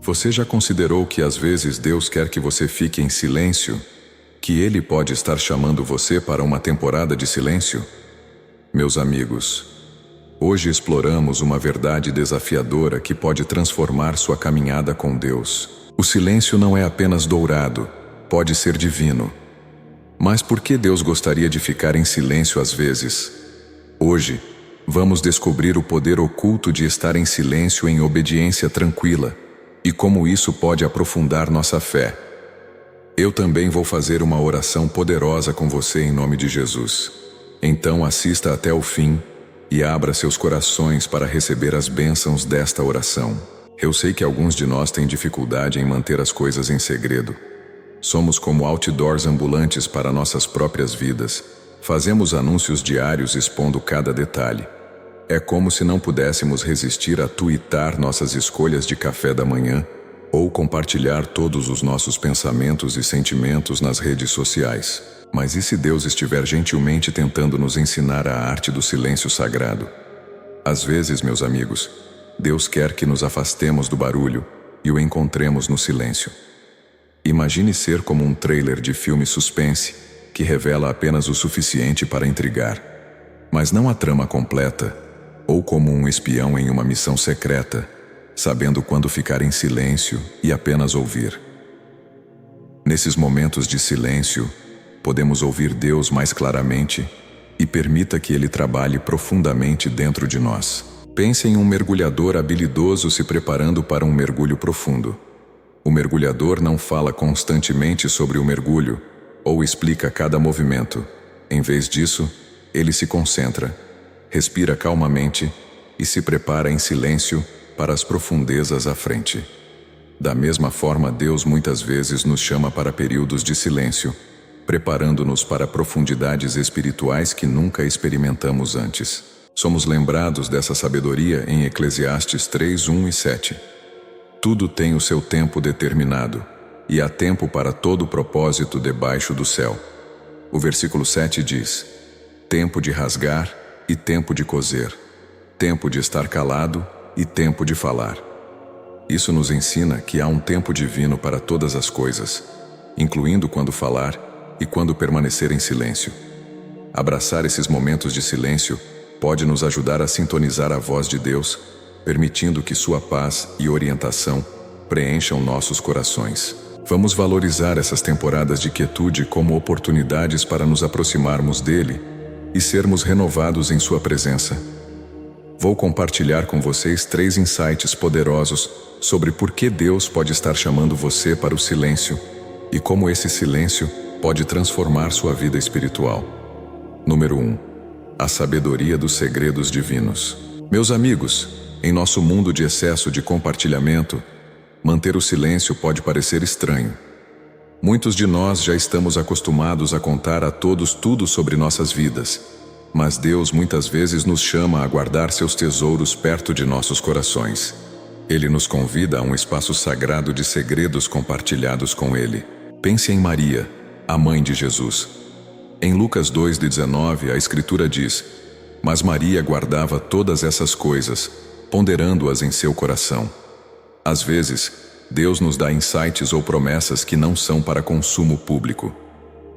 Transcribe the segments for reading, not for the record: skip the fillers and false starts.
Você já considerou que às vezes Deus quer que você fique em silêncio? Que Ele pode estar chamando você para uma temporada de silêncio? Meus amigos, hoje exploramos uma verdade desafiadora que pode transformar sua caminhada com Deus. O silêncio não é apenas dourado, pode ser divino. Mas por que Deus gostaria de ficar em silêncio às vezes? Hoje, vamos descobrir o poder oculto de estar em silêncio em obediência tranquila e como isso pode aprofundar nossa fé. Eu também vou fazer uma oração poderosa com você em nome de Jesus. Então assista até o fim e abra seus corações para receber as bênçãos desta oração. Eu sei que alguns de nós têm dificuldade em manter as coisas em segredo. Somos como outdoors ambulantes para nossas próprias vidas. Fazemos anúncios diários expondo cada detalhe. É como se não pudéssemos resistir a tuitar nossas escolhas de café da manhã ou compartilhar todos os nossos pensamentos e sentimentos nas redes sociais. Mas e se Deus estiver gentilmente tentando nos ensinar a arte do silêncio sagrado? Às vezes, meus amigos, Deus quer que nos afastemos do barulho e o encontremos no silêncio. Imagine ser como um trailer de filme suspense que revela apenas o suficiente para intrigar, mas não a trama completa, ou como um espião em uma missão secreta, sabendo quando ficar em silêncio e apenas ouvir. Nesses momentos de silêncio, podemos ouvir Deus mais claramente e permita que Ele trabalhe profundamente dentro de nós. Pense em um mergulhador habilidoso se preparando para um mergulho profundo. O mergulhador não fala constantemente sobre o mergulho ou explica cada movimento. Em vez disso, ele se concentra, respira calmamente e se prepara em silêncio para as profundezas à frente. Da mesma forma, Deus muitas vezes nos chama para períodos de silêncio, preparando-nos para profundidades espirituais que nunca experimentamos antes. Somos lembrados dessa sabedoria em Eclesiastes 3:1 e 7. Tudo tem o seu tempo determinado, e há tempo para todo propósito debaixo do céu. O versículo 7 diz: tempo de rasgar e tempo de coser, tempo de estar calado e tempo de falar. Isso nos ensina que há um tempo divino para todas as coisas, incluindo quando falar e quando permanecer em silêncio. Abraçar esses momentos de silêncio pode nos ajudar a sintonizar a voz de Deus, permitindo que sua paz e orientação preencham nossos corações. Vamos valorizar essas temporadas de quietude como oportunidades para nos aproximarmos dele e sermos renovados em sua presença. Vou compartilhar com vocês 3 insights poderosos sobre por que Deus pode estar chamando você para o silêncio e como esse silêncio pode transformar sua vida espiritual. Número 1. A sabedoria dos segredos divinos. Meus amigos, em nosso mundo de excesso de compartilhamento, manter o silêncio pode parecer estranho. Muitos de nós já estamos acostumados a contar a todos tudo sobre nossas vidas, mas Deus muitas vezes nos chama a guardar seus tesouros perto de nossos corações. Ele nos convida a um espaço sagrado de segredos compartilhados com Ele. Pense em Maria, a mãe de Jesus. Em Lucas 2:19, a Escritura diz: mas Maria guardava todas essas coisas, ponderando-as em seu coração. Às vezes, Deus nos dá insights ou promessas que não são para consumo público.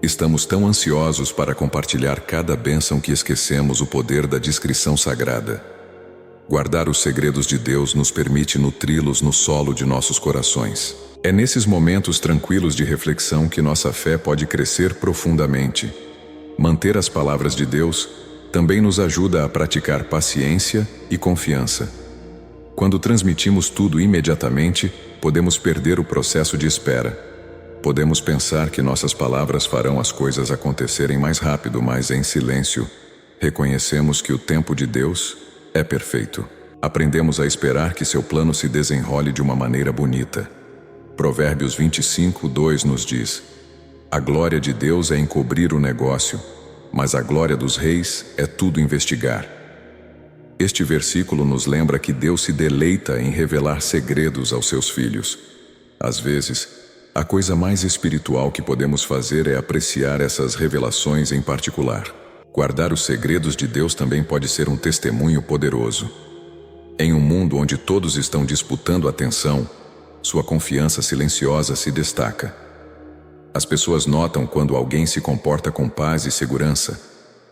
Estamos tão ansiosos para compartilhar cada bênção que esquecemos o poder da discrição sagrada. Guardar os segredos de Deus nos permite nutri-los no solo de nossos corações. É nesses momentos tranquilos de reflexão que nossa fé pode crescer profundamente. Manter as palavras de Deus também nos ajuda a praticar paciência e confiança. Quando transmitimos tudo imediatamente, podemos perder o processo de espera. Podemos pensar que nossas palavras farão as coisas acontecerem mais rápido, mas em silêncio, reconhecemos que o tempo de Deus é perfeito. Aprendemos a esperar que seu plano se desenrole de uma maneira bonita. Provérbios 25:2 nos diz: a glória de Deus é encobrir o negócio, mas a glória dos reis é tudo investigar. Este versículo nos lembra que Deus se deleita em revelar segredos aos seus filhos. Às vezes, a coisa mais espiritual que podemos fazer é apreciar essas revelações em particular. Guardar os segredos de Deus também pode ser um testemunho poderoso. Em um mundo onde todos estão disputando atenção, sua confiança silenciosa se destaca. As pessoas notam quando alguém se comporta com paz e segurança.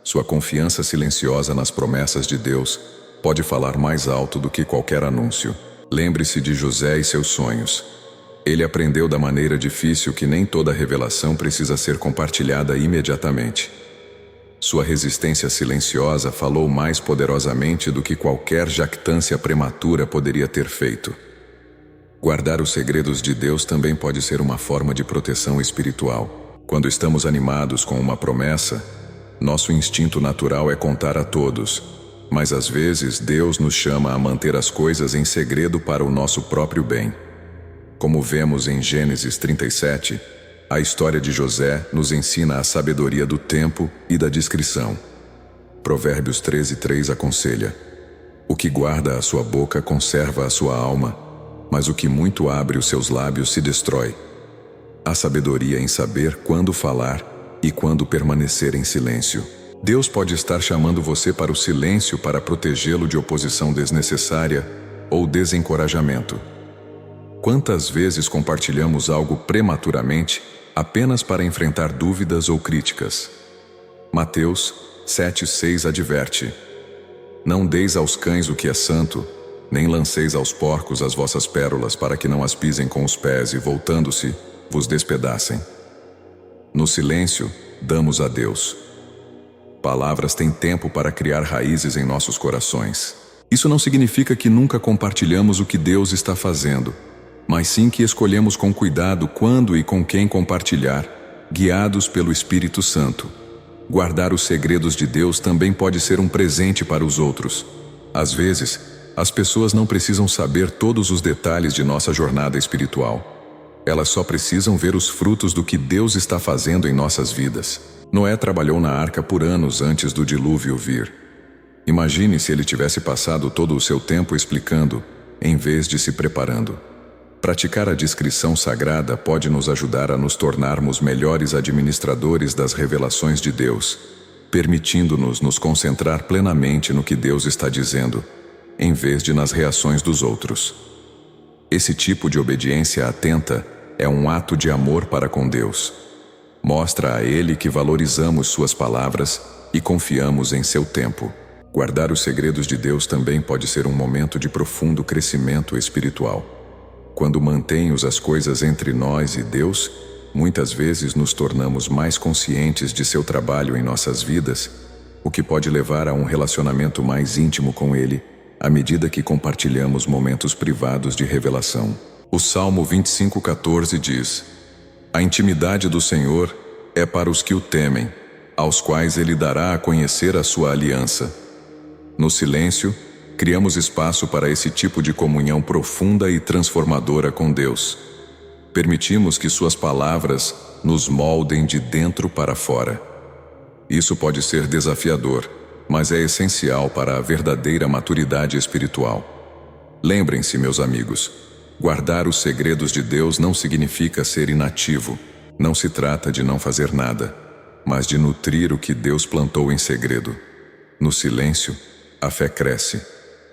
Sua confiança silenciosa nas promessas de Deus pode falar mais alto do que qualquer anúncio. Lembre-se de José e seus sonhos. Ele aprendeu da maneira difícil que nem toda revelação precisa ser compartilhada imediatamente. Sua resistência silenciosa falou mais poderosamente do que qualquer jactância prematura poderia ter feito. Guardar os segredos de Deus também pode ser uma forma de proteção espiritual. Quando estamos animados com uma promessa, nosso instinto natural é contar a todos, mas às vezes Deus nos chama a manter as coisas em segredo para o nosso próprio bem. Como vemos em Gênesis 37, a história de José nos ensina a sabedoria do tempo e da discrição. Provérbios 13:3 aconselha: o que guarda a sua boca conserva a sua alma, mas o que muito abre os seus lábios se destrói. Há sabedoria em saber quando falar e quando permanecer em silêncio. Deus pode estar chamando você para o silêncio para protegê-lo de oposição desnecessária ou desencorajamento. Quantas vezes compartilhamos algo prematuramente apenas para enfrentar dúvidas ou críticas? Mateus 7:6 adverte: não deis aos cães o que é santo, nem lanceis aos porcos as vossas pérolas para que não as pisem com os pés e, voltando-se, vos despedacem. No silêncio, damos a Deus. Palavras têm tempo para criar raízes em nossos corações. Isso não significa que nunca compartilhamos o que Deus está fazendo, mas sim que escolhemos com cuidado quando e com quem compartilhar, guiados pelo Espírito Santo. Guardar os segredos de Deus também pode ser um presente para os outros. Às vezes, as pessoas não precisam saber todos os detalhes de nossa jornada espiritual. Elas só precisam ver os frutos do que Deus está fazendo em nossas vidas. Noé trabalhou na arca por anos antes do dilúvio vir. Imagine se ele tivesse passado todo o seu tempo explicando, em vez de se preparando. Praticar a discrição sagrada pode nos ajudar a nos tornarmos melhores administradores das revelações de Deus, permitindo-nos nos concentrar plenamente no que Deus está dizendo, em vez de nas reações dos outros. Esse tipo de obediência atenta é um ato de amor para com Deus. Mostra a Ele que valorizamos suas palavras e confiamos em seu tempo. Guardar os segredos de Deus também pode ser um momento de profundo crescimento espiritual. Quando mantemos as coisas entre nós e Deus, muitas vezes nos tornamos mais conscientes de seu trabalho em nossas vidas, o que pode levar a um relacionamento mais íntimo com Ele, à medida que compartilhamos momentos privados de revelação. O Salmo 25:14 diz: a intimidade do Senhor é para os que o temem, aos quais Ele dará a conhecer a sua aliança. No silêncio, criamos espaço para esse tipo de comunhão profunda e transformadora com Deus. Permitimos que suas palavras nos moldem de dentro para fora. Isso pode ser desafiador, mas é essencial para a verdadeira maturidade espiritual. Lembrem-se, meus amigos, guardar os segredos de Deus não significa ser inativo. Não se trata de não fazer nada, mas de nutrir o que Deus plantou em segredo. No silêncio, a fé cresce,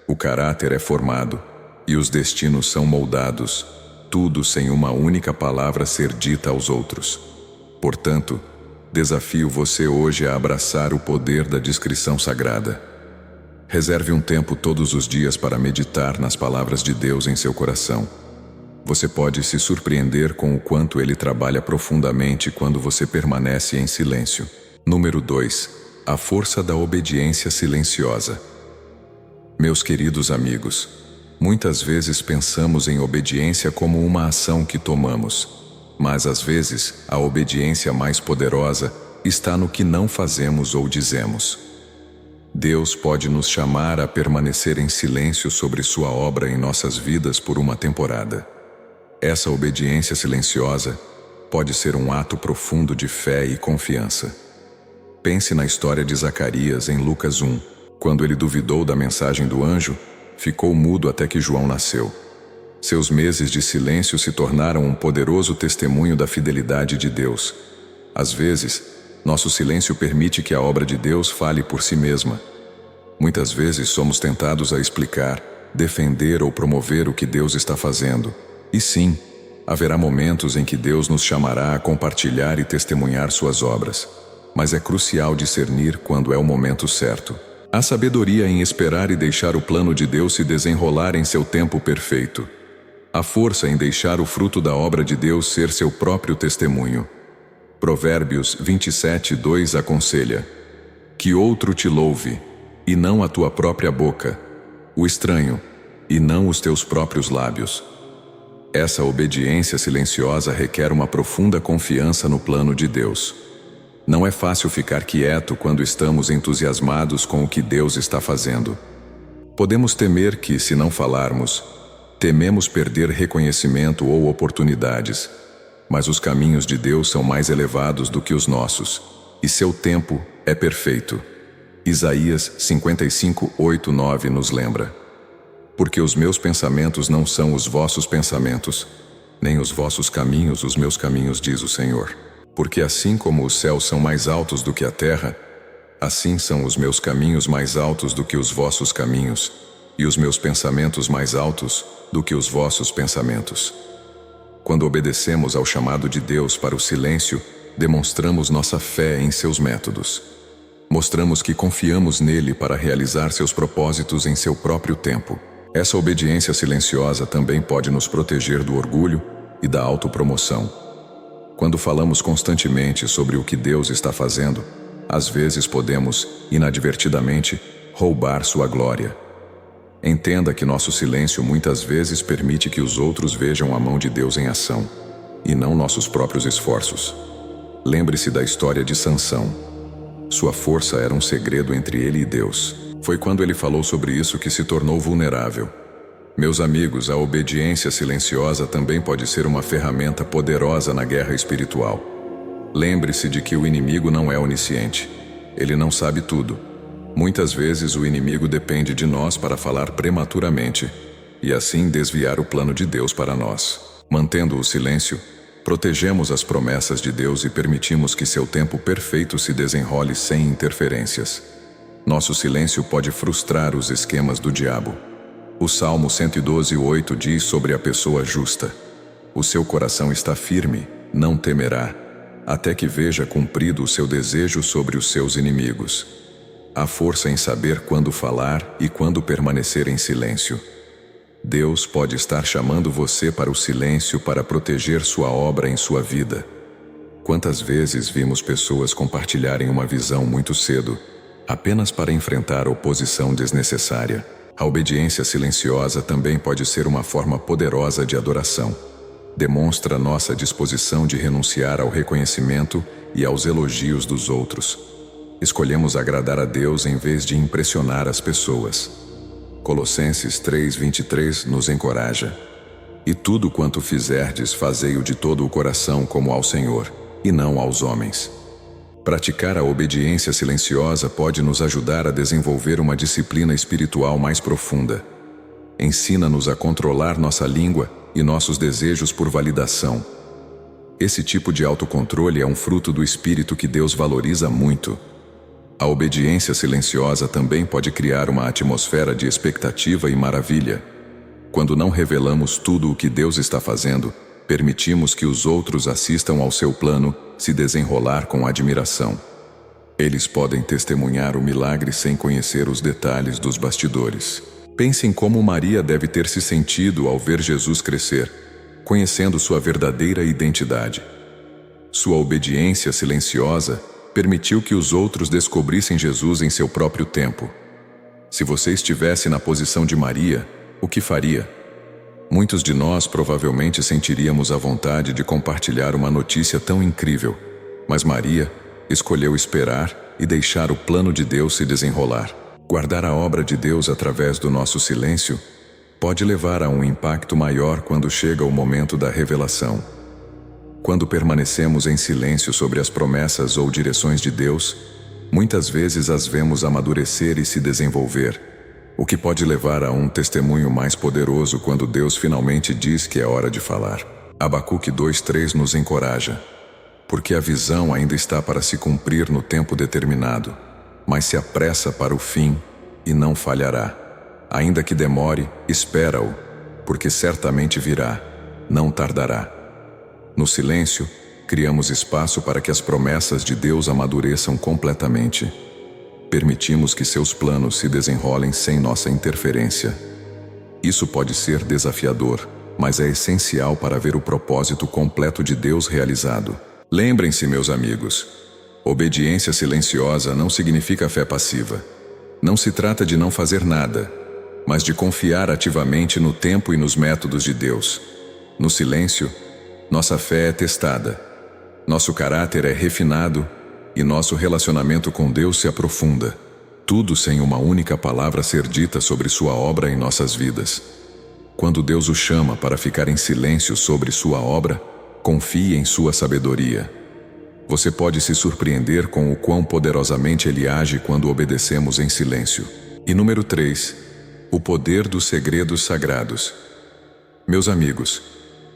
o caráter é formado e os destinos são moldados, tudo sem uma única palavra ser dita aos outros. Portanto, desafio você hoje a abraçar o poder da discrição sagrada. Reserve um tempo todos os dias para meditar nas palavras de Deus em seu coração. Você pode se surpreender com o quanto Ele trabalha profundamente quando você permanece em silêncio. Número 2. A força da obediência silenciosa. Meus queridos amigos, muitas vezes pensamos em obediência como uma ação que tomamos, mas às vezes a obediência mais poderosa está no que não fazemos ou dizemos. Deus pode nos chamar a permanecer em silêncio sobre sua obra em nossas vidas por uma temporada. Essa obediência silenciosa pode ser um ato profundo de fé e confiança. Pense na história de Zacarias em Lucas 1. Quando ele duvidou da mensagem do anjo, ficou mudo até que João nasceu. Seus meses de silêncio se tornaram um poderoso testemunho da fidelidade de Deus. Às vezes, nosso silêncio permite que a obra de Deus fale por si mesma. Muitas vezes somos tentados a explicar, defender ou promover o que Deus está fazendo, E sim, haverá momentos em que Deus nos chamará a compartilhar e testemunhar suas obras, mas é crucial discernir quando é o momento certo. Há sabedoria em esperar e deixar o plano de Deus se desenrolar em seu tempo perfeito. Há força em deixar o fruto da obra de Deus ser seu próprio testemunho. Provérbios 27:2 aconselha: que outro te louve, e não a tua própria boca, o estranho, e não os teus próprios lábios. Essa obediência silenciosa requer uma profunda confiança no plano de Deus. Não é fácil ficar quieto quando estamos entusiasmados com o que Deus está fazendo. Podemos temer que, se não falarmos, tememos perder reconhecimento ou oportunidades, mas os caminhos de Deus são mais elevados do que os nossos, e seu tempo é perfeito. Isaías 55:8-9 nos lembra: porque os meus pensamentos não são os vossos pensamentos, nem os vossos caminhos os meus caminhos, diz o Senhor. Porque assim como os céus são mais altos do que a terra, assim são os meus caminhos mais altos do que os vossos caminhos, e os meus pensamentos mais altos do que os vossos pensamentos. Quando obedecemos ao chamado de Deus para o silêncio, demonstramos nossa fé em seus métodos. Mostramos que confiamos nele para realizar seus propósitos em seu próprio tempo. Essa obediência silenciosa também pode nos proteger do orgulho e da autopromoção. Quando falamos constantemente sobre o que Deus está fazendo, às vezes podemos, inadvertidamente, roubar sua glória. Entenda que nosso silêncio muitas vezes permite que os outros vejam a mão de Deus em ação, e não nossos próprios esforços. Lembre-se da história de Sansão. Sua força era um segredo entre ele e Deus. Foi quando ele falou sobre isso que se tornou vulnerável. Meus amigos, a obediência silenciosa também pode ser uma ferramenta poderosa na guerra espiritual. Lembre-se de que o inimigo não é onisciente. Ele não sabe tudo. Muitas vezes o inimigo depende de nós para falar prematuramente e assim desviar o plano de Deus para nós. Mantendo o silêncio, protegemos as promessas de Deus e permitimos que seu tempo perfeito se desenrole sem interferências. Nosso silêncio pode frustrar os esquemas do diabo. O Salmo 112:8 diz sobre a pessoa justa: o seu coração está firme, não temerá, até que veja cumprido o seu desejo sobre os seus inimigos. Há força em saber quando falar e quando permanecer em silêncio. Deus pode estar chamando você para o silêncio para proteger sua obra em sua vida. Quantas vezes vimos pessoas compartilharem uma visão muito cedo, apenas para enfrentar oposição desnecessária? A obediência silenciosa também pode ser uma forma poderosa de adoração. Demonstra nossa disposição de renunciar ao reconhecimento e aos elogios dos outros. Escolhemos agradar a Deus em vez de impressionar as pessoas. Colossenses 3:23 nos encoraja: e tudo quanto fizerdes, fazei-o de todo o coração como ao Senhor, e não aos homens. Praticar a obediência silenciosa pode nos ajudar a desenvolver uma disciplina espiritual mais profunda. Ensina-nos a controlar nossa língua e nossos desejos por validação. Esse tipo de autocontrole é um fruto do espírito que Deus valoriza muito. A obediência silenciosa também pode criar uma atmosfera de expectativa e maravilha. Quando não revelamos tudo o que Deus está fazendo, permitimos que os outros assistam ao seu plano se desenrolar com admiração. Eles podem testemunhar o milagre sem conhecer os detalhes dos bastidores. Pense em como Maria deve ter se sentido ao ver Jesus crescer, conhecendo sua verdadeira identidade. Sua obediência silenciosa permitiu que os outros descobrissem Jesus em seu próprio tempo. Se você estivesse na posição de Maria, o que faria? Muitos de nós provavelmente sentiríamos a vontade de compartilhar uma notícia tão incrível, mas Maria escolheu esperar e deixar o plano de Deus se desenrolar. Guardar a obra de Deus através do nosso silêncio pode levar a um impacto maior quando chega o momento da revelação. Quando permanecemos em silêncio sobre as promessas ou direções de Deus, muitas vezes as vemos amadurecer e se desenvolver, o que pode levar a um testemunho mais poderoso quando Deus finalmente diz que é hora de falar. Abacuque 2:3 nos encoraja: porque a visão ainda está para se cumprir no tempo determinado, mas se apressa para o fim e não falhará. Ainda que demore, espera-o, porque certamente virá. não tardará. No silêncio, criamos espaço para que as promessas de Deus amadureçam completamente. Permitimos que seus planos se desenrolem sem nossa interferência. Isso pode ser desafiador, mas é essencial para ver o propósito completo de Deus realizado. Lembrem-se, meus amigos, obediência silenciosa não significa fé passiva. Não se trata de não fazer nada, mas de confiar ativamente no tempo e nos métodos de Deus. No silêncio, nossa fé é testada, nosso caráter é refinado e nosso relacionamento com Deus se aprofunda. Tudo sem uma única palavra ser dita sobre sua obra em nossas vidas. Quando Deus o chama para ficar em silêncio sobre sua obra, confie em sua sabedoria. Você pode se surpreender com o quão poderosamente Ele age quando obedecemos em silêncio. E número 3, o poder dos segredos sagrados. Meus amigos,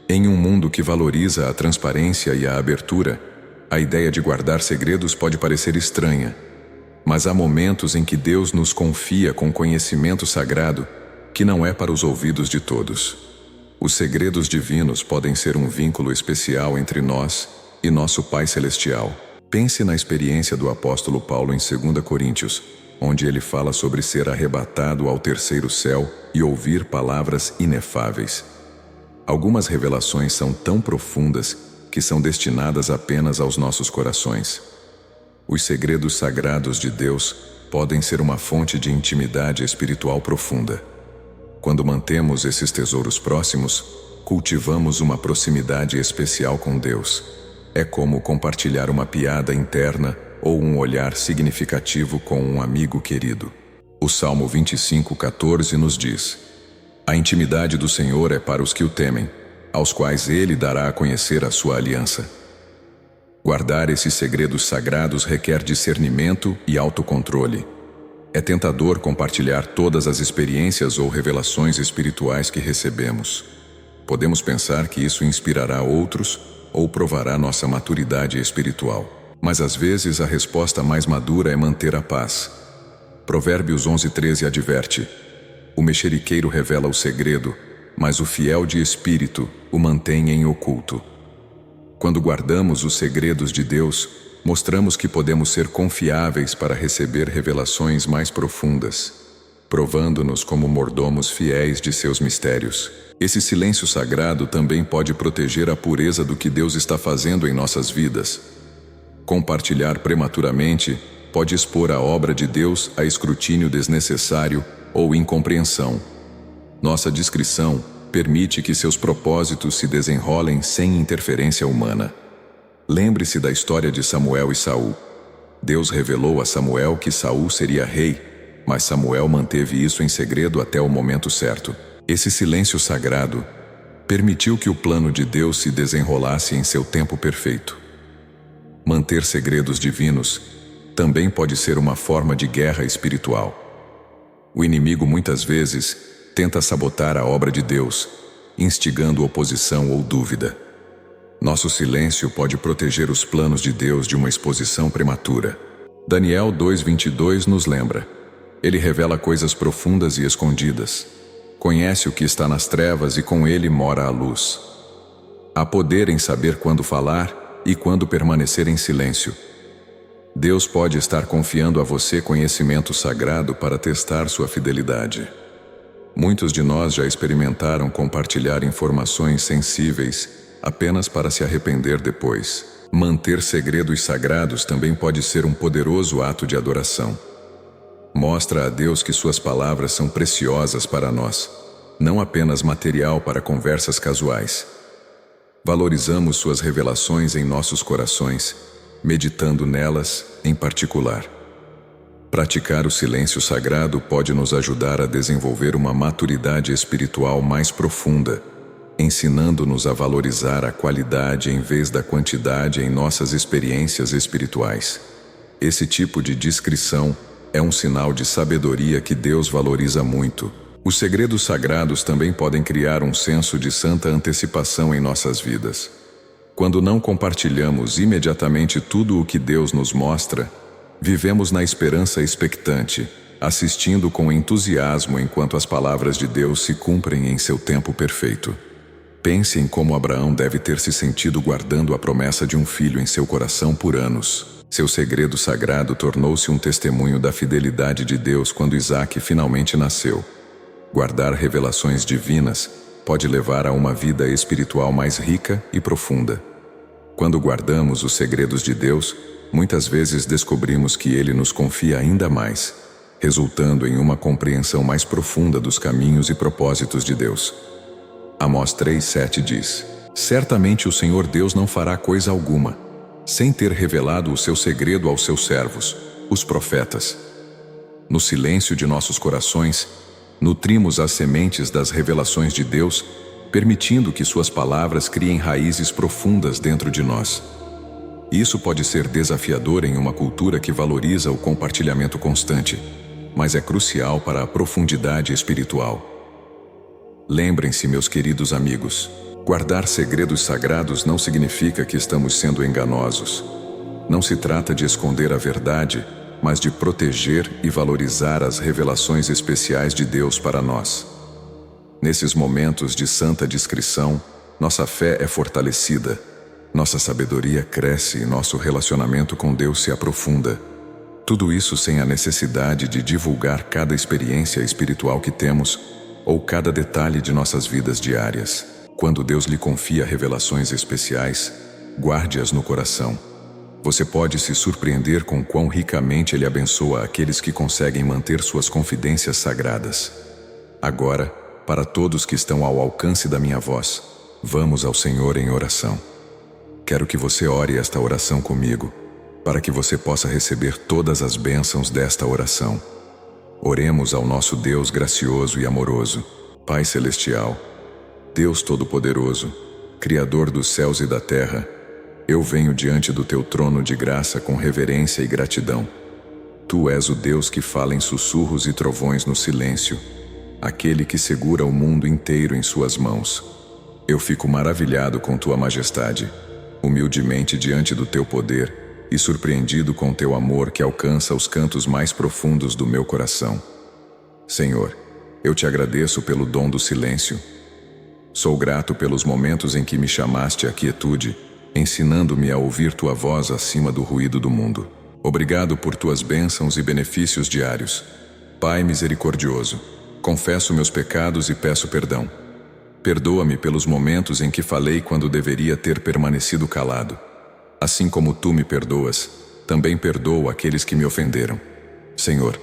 em um mundo que valoriza a transparência e a abertura, a ideia de guardar segredos pode parecer estranha, mas há momentos em que Deus nos confia com conhecimento sagrado que não é para os ouvidos de todos. Os segredos divinos podem ser um vínculo especial entre nós e nosso Pai Celestial. Pense na experiência do apóstolo Paulo em 2 Coríntios, onde ele fala sobre ser arrebatado ao terceiro céu e ouvir palavras inefáveis. Algumas revelações são tão profundas que são destinadas apenas aos nossos corações. Os segredos sagrados de Deus podem ser uma fonte de intimidade espiritual profunda. Quando mantemos esses tesouros próximos, cultivamos uma proximidade especial com Deus. É como compartilhar uma piada interna ou um olhar significativo com um amigo querido. O Salmo 25:14 nos diz: A intimidade do Senhor é para os que o temem, aos quais Ele dará a conhecer a sua aliança. Guardar esses segredos sagrados requer discernimento e autocontrole. É tentador compartilhar todas as experiências ou revelações espirituais que recebemos. Podemos pensar que isso inspirará outros ou provará nossa maturidade espiritual. Mas às vezes a resposta mais madura é manter a paz. Provérbios 11:13 adverte: O mexeriqueiro revela o segredo, mas o fiel de espírito o mantém em oculto. Quando guardamos os segredos de Deus, mostramos que podemos ser confiáveis para receber revelações mais profundas, provando-nos como mordomos fiéis de seus mistérios. Esse silêncio sagrado também pode proteger a pureza do que Deus está fazendo em nossas vidas. Compartilhar prematuramente pode expor a obra de Deus a escrutínio desnecessário ou incompreensão. Nossa discrição permite que seus propósitos se desenrolem sem interferência humana. Lembre-se da história de Samuel e Saul. Deus revelou a Samuel que Saul seria rei, mas Samuel manteve isso em segredo até o momento certo. Esse silêncio sagrado permitiu que o plano de Deus se desenrolasse em seu tempo perfeito. Manter segredos divinos também pode ser uma forma de guerra espiritual. O inimigo muitas vezes tenta sabotar a obra de Deus, instigando oposição ou dúvida. Nosso silêncio pode proteger os planos de Deus de uma exposição prematura. Daniel 2:22 nos lembra: Ele revela coisas profundas e escondidas. Conhece o que está nas trevas e com ele mora a luz. Há poder em saber quando falar e quando permanecer em silêncio. Deus pode estar confiando a você conhecimento sagrado para testar sua fidelidade. Muitos de nós já experimentaram compartilhar informações sensíveis apenas para se arrepender depois. Manter segredos sagrados também pode ser um poderoso ato de adoração. Mostra a Deus que suas palavras são preciosas para nós, não apenas material para conversas casuais. Valorizamos suas revelações em nossos corações, meditando nelas em particular. Praticar o silêncio sagrado pode nos ajudar a desenvolver uma maturidade espiritual mais profunda, ensinando-nos a valorizar a qualidade em vez da quantidade em nossas experiências espirituais. Esse tipo de discrição é um sinal de sabedoria que Deus valoriza muito. Os segredos sagrados também podem criar um senso de santa antecipação em nossas vidas. Quando não compartilhamos imediatamente tudo o que Deus nos mostra, vivemos na esperança expectante, assistindo com entusiasmo enquanto as palavras de Deus se cumprem em seu tempo perfeito. Pense em como Abraão deve ter se sentido guardando a promessa de um filho em seu coração por anos. Seu segredo sagrado tornou-se um testemunho da fidelidade de Deus quando Isaque finalmente nasceu. Guardar revelações divinas pode levar a uma vida espiritual mais rica e profunda. Quando guardamos os segredos de Deus, muitas vezes descobrimos que Ele nos confia ainda mais, resultando em uma compreensão mais profunda dos caminhos e propósitos de Deus. Amós 3:7 diz: Certamente o Senhor Deus não fará coisa alguma, sem ter revelado o seu segredo aos seus servos, os profetas. No silêncio de nossos corações, nutrimos as sementes das revelações de Deus, permitindo que suas palavras criem raízes profundas dentro de nós. Isso pode ser desafiador em uma cultura que valoriza o compartilhamento constante, mas é crucial para a profundidade espiritual. Lembrem-se, meus queridos amigos, guardar segredos sagrados não significa que estamos sendo enganosos. Não se trata de esconder a verdade, mas de proteger e valorizar as revelações especiais de Deus para nós. Nesses momentos de santa discrição, nossa fé é fortalecida, nossa sabedoria cresce e nosso relacionamento com Deus se aprofunda. Tudo isso sem a necessidade de divulgar cada experiência espiritual que temos ou cada detalhe de nossas vidas diárias. Quando Deus lhe confia revelações especiais, guarde-as no coração. Você pode se surpreender com quão ricamente Ele abençoa aqueles que conseguem manter suas confidências sagradas. Agora, para todos que estão ao alcance da minha voz, vamos ao Senhor em oração. Quero que você ore esta oração comigo, para que você possa receber todas as bênçãos desta oração. Oremos ao nosso Deus gracioso e amoroso. Pai Celestial, Deus Todo-Poderoso, Criador dos céus e da terra, eu venho diante do Teu trono de graça com reverência e gratidão. Tu és o Deus que fala em sussurros e trovões no silêncio, aquele que segura o mundo inteiro em Suas mãos. Eu fico maravilhado com Tua majestade, humildemente diante do Teu poder, e surpreendido com Teu amor que alcança os cantos mais profundos do meu coração. Senhor, eu Te agradeço pelo dom do silêncio. Sou grato pelos momentos em que me chamaste à quietude, ensinando-me a ouvir Tua voz acima do ruído do mundo. Obrigado por Tuas bênçãos e benefícios diários. Pai misericordioso, confesso meus pecados e peço perdão. Perdoa-me pelos momentos em que falei quando deveria ter permanecido calado. Assim como Tu me perdoas, também perdoo aqueles que me ofenderam. Senhor,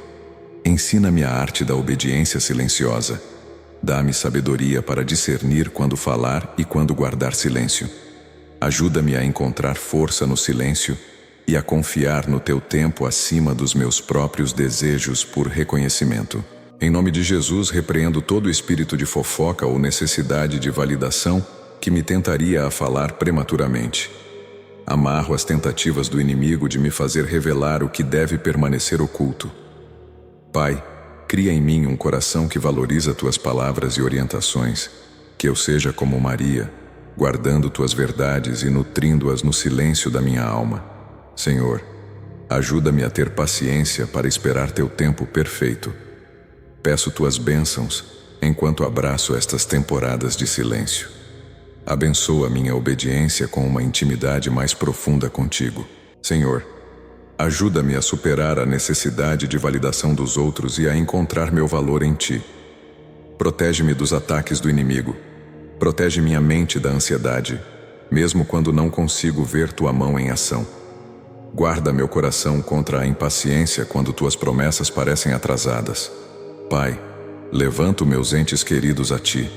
ensina-me a arte da obediência silenciosa. Dá-me sabedoria para discernir quando falar e quando guardar silêncio. Ajuda-me a encontrar força no silêncio e a confiar no Teu tempo acima dos meus próprios desejos por reconhecimento. Em nome de Jesus, repreendo todo espírito de fofoca ou necessidade de validação que me tentaria a falar prematuramente. Amarro as tentativas do inimigo de me fazer revelar o que deve permanecer oculto. Pai, cria em mim um coração que valoriza Tuas palavras e orientações, que eu seja como Maria, guardando Tuas verdades e nutrindo-as no silêncio da minha alma. Senhor, ajuda-me a ter paciência para esperar Teu tempo perfeito. Peço Tuas bênçãos enquanto abraço estas temporadas de silêncio. Abençoa minha obediência com uma intimidade mais profunda contigo. Senhor, ajuda-me a superar a necessidade de validação dos outros e a encontrar meu valor em Ti. Protege-me dos ataques do inimigo. Protege minha mente da ansiedade, mesmo quando não consigo ver Tua mão em ação. Guarda meu coração contra a impaciência quando Tuas promessas parecem atrasadas. Pai, levanto meus entes queridos a Ti,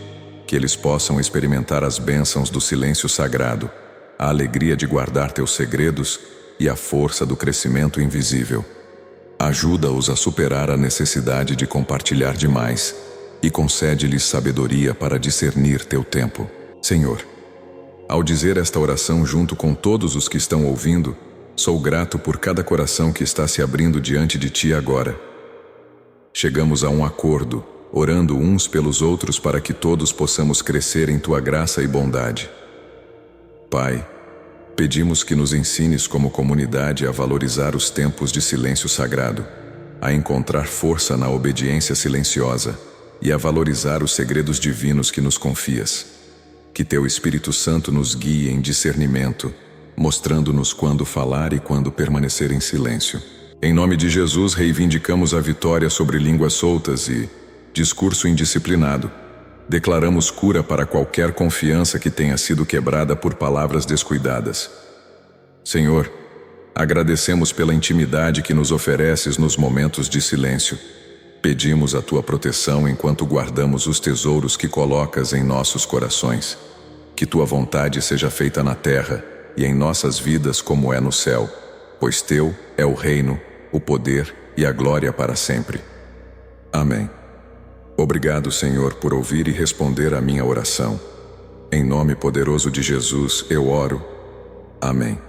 que eles possam experimentar as bênçãos do silêncio sagrado, a alegria de guardar Teus segredos e a força do crescimento invisível. Ajuda-os a superar a necessidade de compartilhar demais e concede-lhes sabedoria para discernir Teu tempo. Senhor, ao dizer esta oração junto com todos os que estão ouvindo, sou grato por cada coração que está se abrindo diante de Ti agora. Chegamos a um acordo, orando uns pelos outros para que todos possamos crescer em Tua graça e bondade. Pai, pedimos que nos ensines como comunidade a valorizar os tempos de silêncio sagrado, a encontrar força na obediência silenciosa e a valorizar os segredos divinos que nos confias. Que Teu Espírito Santo nos guie em discernimento, mostrando-nos quando falar e quando permanecer em silêncio. Em nome de Jesus, reivindicamos a vitória sobre línguas soltas e discurso indisciplinado. Declaramos cura para qualquer confiança que tenha sido quebrada por palavras descuidadas. Senhor, agradecemos pela intimidade que nos ofereces nos momentos de silêncio. Pedimos a Tua proteção enquanto guardamos os tesouros que colocas em nossos corações. Que Tua vontade seja feita na terra e em nossas vidas como é no céu, pois Teu é o reino, o poder e a glória para sempre. Amém. Obrigado, Senhor, por ouvir e responder à minha oração. Em nome poderoso de Jesus eu oro. Amém.